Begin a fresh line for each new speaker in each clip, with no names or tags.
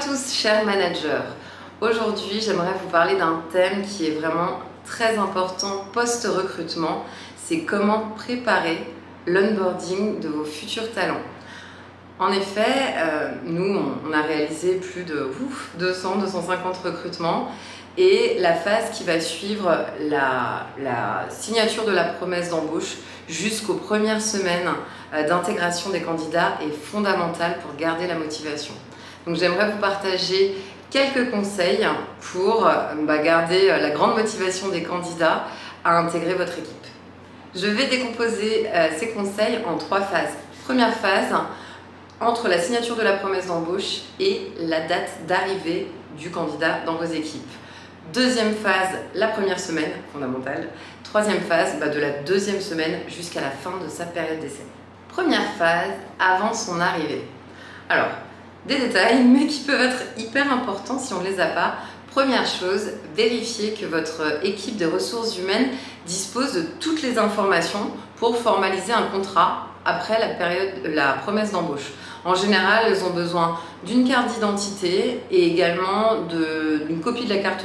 tous, chers managers. Aujourd'hui, j'aimerais vous parler d'un thème qui est vraiment très important post-recrutement. C'est comment préparer l'onboarding de vos futurs talents. En effet, nous, on a réalisé plus de 200-250 recrutements et la phase qui va suivre la signature de la promesse d'embauche jusqu'aux premières semaines d'intégration des candidats est fondamentale pour garder la motivation. Donc j'aimerais vous partager quelques conseils pour garder la grande motivation des candidats à intégrer votre équipe. Je vais décomposer ces conseils en 3 phases. Première phase, entre la signature de la promesse d'embauche et la date d'arrivée du candidat dans vos équipes. Deuxième phase, la première semaine, fondamentale. Troisième phase, de la deuxième semaine jusqu'à la fin de sa période d'essai. Première phase, avant son arrivée. Alors, des détails, mais qui peuvent être hyper importants si on ne les a pas. Première chose, vérifiez que votre équipe de ressources humaines dispose de toutes les informations pour formaliser un contrat après la promesse d'embauche. En général, elles ont besoin d'une carte d'identité et également d'une copie de la carte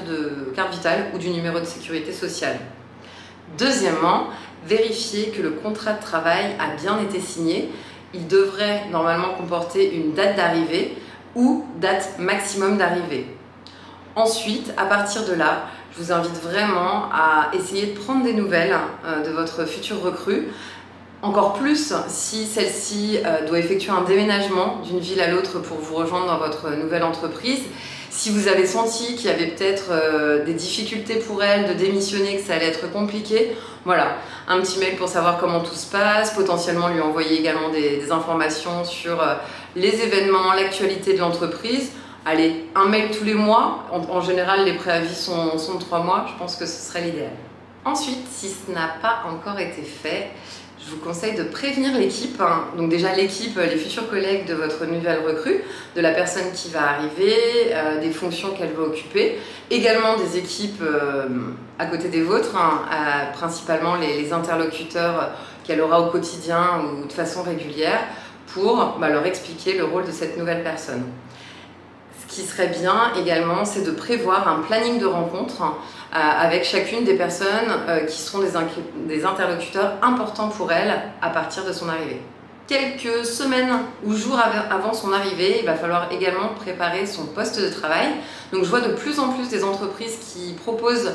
vitale ou du numéro de sécurité sociale. Deuxièmement, vérifiez que le contrat de travail a bien été signé. Il devrait normalement comporter une date d'arrivée ou date maximum d'arrivée. Ensuite, à partir de là, je vous invite vraiment à essayer de prendre des nouvelles de votre futur recrue. Encore plus si celle-ci doit effectuer un déménagement d'une ville à l'autre pour vous rejoindre dans votre nouvelle entreprise. Si vous avez senti qu'il y avait peut-être des difficultés pour elle de démissionner, que ça allait être compliqué, voilà, un petit mail pour savoir comment tout se passe, potentiellement lui envoyer également des informations sur les événements, l'actualité de l'entreprise. Allez, un mail tous les mois, en général les préavis sont de 3 mois, je pense que ce serait l'idéal. Ensuite, si ce n'a pas encore été fait, je vous conseille de prévenir l'équipe, donc déjà l'équipe, les futurs collègues de votre nouvelle recrue, de la personne qui va arriver, des fonctions qu'elle va occuper, également des équipes à côté des vôtres, principalement les interlocuteurs qu'elle aura au quotidien ou de façon régulière, pour leur expliquer le rôle de cette nouvelle personne. Ce qui serait bien également, c'est de prévoir un planning de rencontre avec chacune des personnes qui seront des interlocuteurs importants pour elle à partir de son arrivée. Quelques semaines ou jours avant son arrivée, il va falloir également préparer son poste de travail. Donc je vois de plus en plus des entreprises qui proposent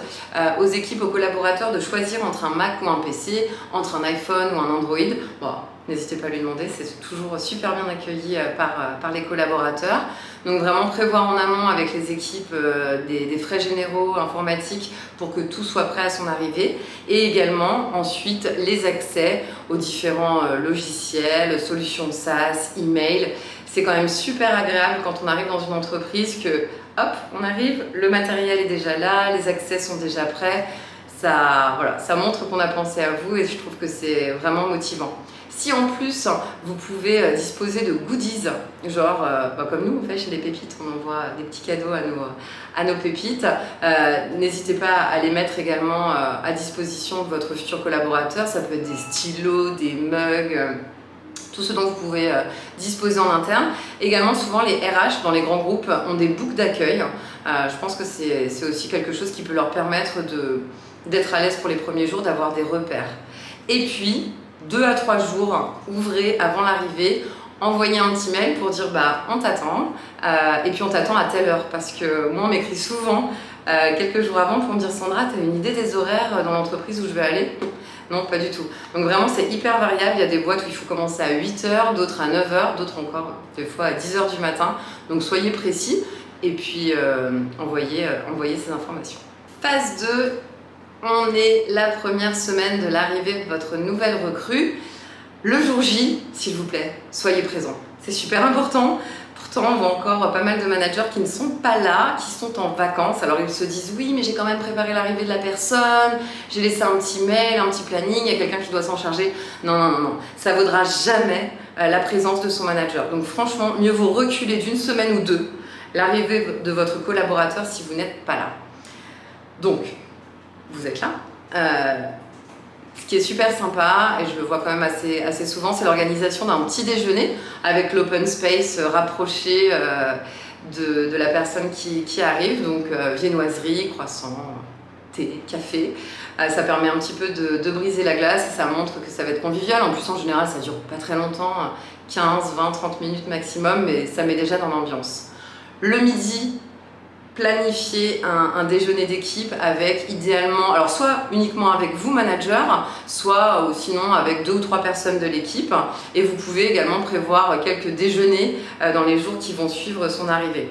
aux équipes, aux collaborateurs de choisir entre un Mac ou un PC, entre un iPhone ou un Android. Bon, n'hésitez pas à lui demander, c'est toujours super bien accueilli par les collaborateurs. Donc vraiment prévoir en amont avec les équipes des frais généraux informatiques pour que tout soit prêt à son arrivée. Et également ensuite les accès aux différents logiciels, solutions SaaS, email. C'est quand même super agréable quand on arrive dans une entreprise que hop, on arrive, le matériel est déjà là, les accès sont déjà prêts. Ça montre qu'on a pensé à vous et je trouve que c'est vraiment motivant. Si en plus vous pouvez disposer de goodies, genre comme nous on fait chez les pépites, on envoie des petits cadeaux à nos pépites, n'hésitez pas à les mettre également à disposition de votre futur collaborateur. Ça peut être des stylos, des mugs, tout ce dont vous pouvez disposer en interne. Également, souvent les RH dans les grands groupes ont des books d'accueil. Je pense que c'est aussi quelque chose qui peut leur permettre d'être à l'aise pour les premiers jours, d'avoir des repères. Et puis, 2 à 3 jours, ouvrez avant l'arrivée, envoyez un petit mail pour dire on t'attend et puis on t'attend à telle heure, parce que moi on m'écrit souvent quelques jours avant pour me dire Sandra, tu as une idée des horaires dans l'entreprise où je vais aller? Non, pas du tout. Donc vraiment c'est hyper variable, il y a des boîtes où il faut commencer à 8h, d'autres à 9h, d'autres encore des fois à 10h du matin. Donc soyez précis et puis envoyez ces informations. Phase 2. On est la première semaine de l'arrivée de votre nouvelle recrue. Le jour J, s'il vous plaît, soyez présents. C'est super important. Pourtant, on voit encore pas mal de managers qui ne sont pas là, qui sont en vacances. Alors ils se disent oui, mais j'ai quand même préparé l'arrivée de la personne, j'ai laissé un petit mail, un petit planning, il y a quelqu'un qui doit s'en charger. Non. Ça ne vaudra jamais la présence de son manager. Donc franchement, mieux vaut reculer d'une semaine ou 2 l'arrivée de votre collaborateur si vous n'êtes pas là. Donc, vous êtes là. Ce qui est super sympa, et je le vois quand même assez souvent, c'est l'organisation d'un petit déjeuner avec l'open space rapproché de la personne qui arrive, donc viennoiserie, croissant, thé, café. Ça permet un petit peu de briser la glace et ça montre que ça va être convivial. En plus, en général, ça dure pas très longtemps, 15, 20, 30 minutes maximum, mais ça met déjà dans l'ambiance. Le midi, planifier un déjeuner d'équipe avec idéalement, alors soit uniquement avec vous, manager, soit sinon avec 2 ou 3 personnes de l'équipe. Et vous pouvez également prévoir quelques déjeuners dans les jours qui vont suivre son arrivée.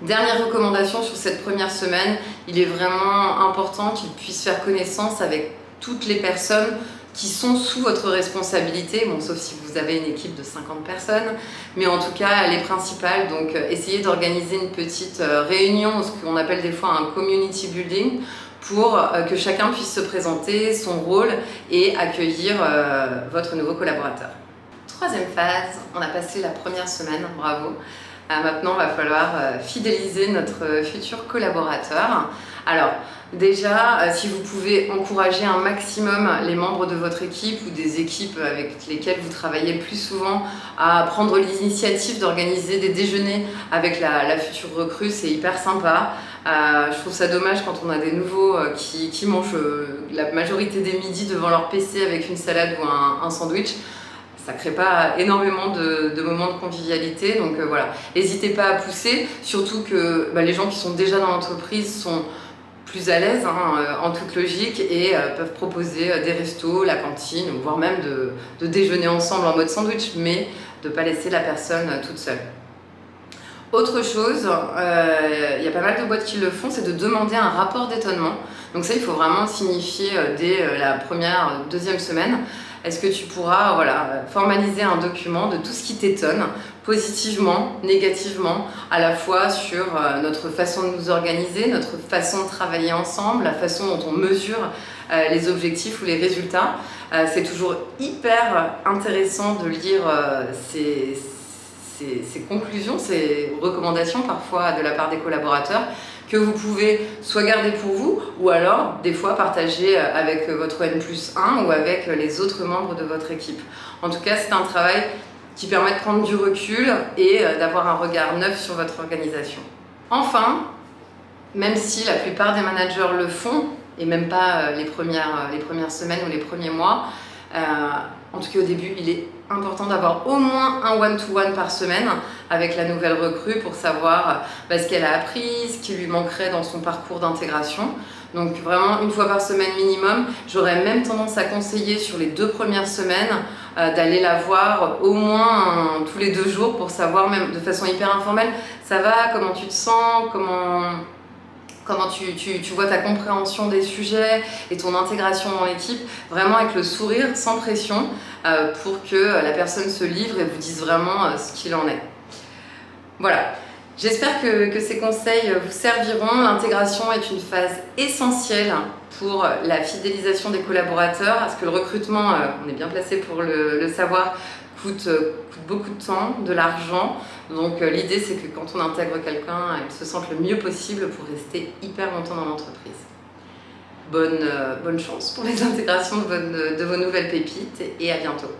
Dernière recommandation sur cette première semaine, il est vraiment important qu'il puisse faire connaissance avec toutes les personnes qui sont sous votre responsabilité, bon, sauf si vous avez une équipe de 50 personnes, mais en tout cas les principales. Donc essayez d'organiser une petite réunion, ce qu'on appelle des fois un community building, pour que chacun puisse se présenter, son rôle et accueillir votre nouveau collaborateur. Troisième phase, on a passé la première semaine, bravo. Maintenant, il va falloir fidéliser notre futur collaborateur. Alors, déjà, si vous pouvez encourager un maximum les membres de votre équipe ou des équipes avec lesquelles vous travaillez le plus souvent à prendre l'initiative d'organiser des déjeuners avec la future recrue, c'est hyper sympa. Je trouve ça dommage quand on a des nouveaux qui mangent la majorité des midis devant leur PC avec une salade ou un sandwich. Ça ne crée pas énormément de moments de convivialité, donc voilà, n'hésitez pas à pousser, surtout que les gens qui sont déjà dans l'entreprise sont plus à l'aise en toute logique et peuvent proposer des restos, la cantine, voire même de déjeuner ensemble en mode sandwich, mais de ne pas laisser la personne toute seule. Autre chose, il y a pas mal de boîtes qui le font, c'est de demander un rapport d'étonnement. Donc ça, il faut vraiment signifier dès la première, deuxième semaine. Est-ce que tu pourras formaliser un document de tout ce qui t'étonne, positivement, négativement, à la fois sur notre façon de nous organiser, notre façon de travailler ensemble, la façon dont on mesure les objectifs ou les résultats. C'est toujours hyper intéressant de lire ces conclusions, ces recommandations parfois de la part des collaborateurs, que vous pouvez soit garder pour vous ou alors des fois partager avec votre N+1 ou avec les autres membres de votre équipe. En tout cas, c'est un travail qui permet de prendre du recul et d'avoir un regard neuf sur votre organisation. Enfin, même si la plupart des managers le font, et même pas les premières semaines ou les premiers mois, en tout cas au début, il est important d'avoir au moins un one-to-one par semaine avec la nouvelle recrue pour savoir ce qu'elle a appris, ce qui lui manquerait dans son parcours d'intégration. Donc vraiment une fois par semaine minimum. J'aurais même tendance à conseiller sur les 2 premières semaines d'aller la voir au moins tous les 2 jours pour savoir, même de façon hyper informelle, ça va, comment tu te sens, comment tu vois ta compréhension des sujets et ton intégration dans l'équipe, vraiment avec le sourire, sans pression, pour que la personne se livre et vous dise vraiment ce qu'il en est. Voilà, j'espère que ces conseils vous serviront. L'intégration est une phase essentielle pour la fidélisation des collaborateurs, parce que le recrutement, on est bien placé pour le savoir, coûte beaucoup de temps, de l'argent. Donc l'idée, c'est que quand on intègre quelqu'un, il se sente le mieux possible pour rester hyper longtemps dans l'entreprise. Bonne chance pour les intégrations de vos nouvelles pépites et à bientôt.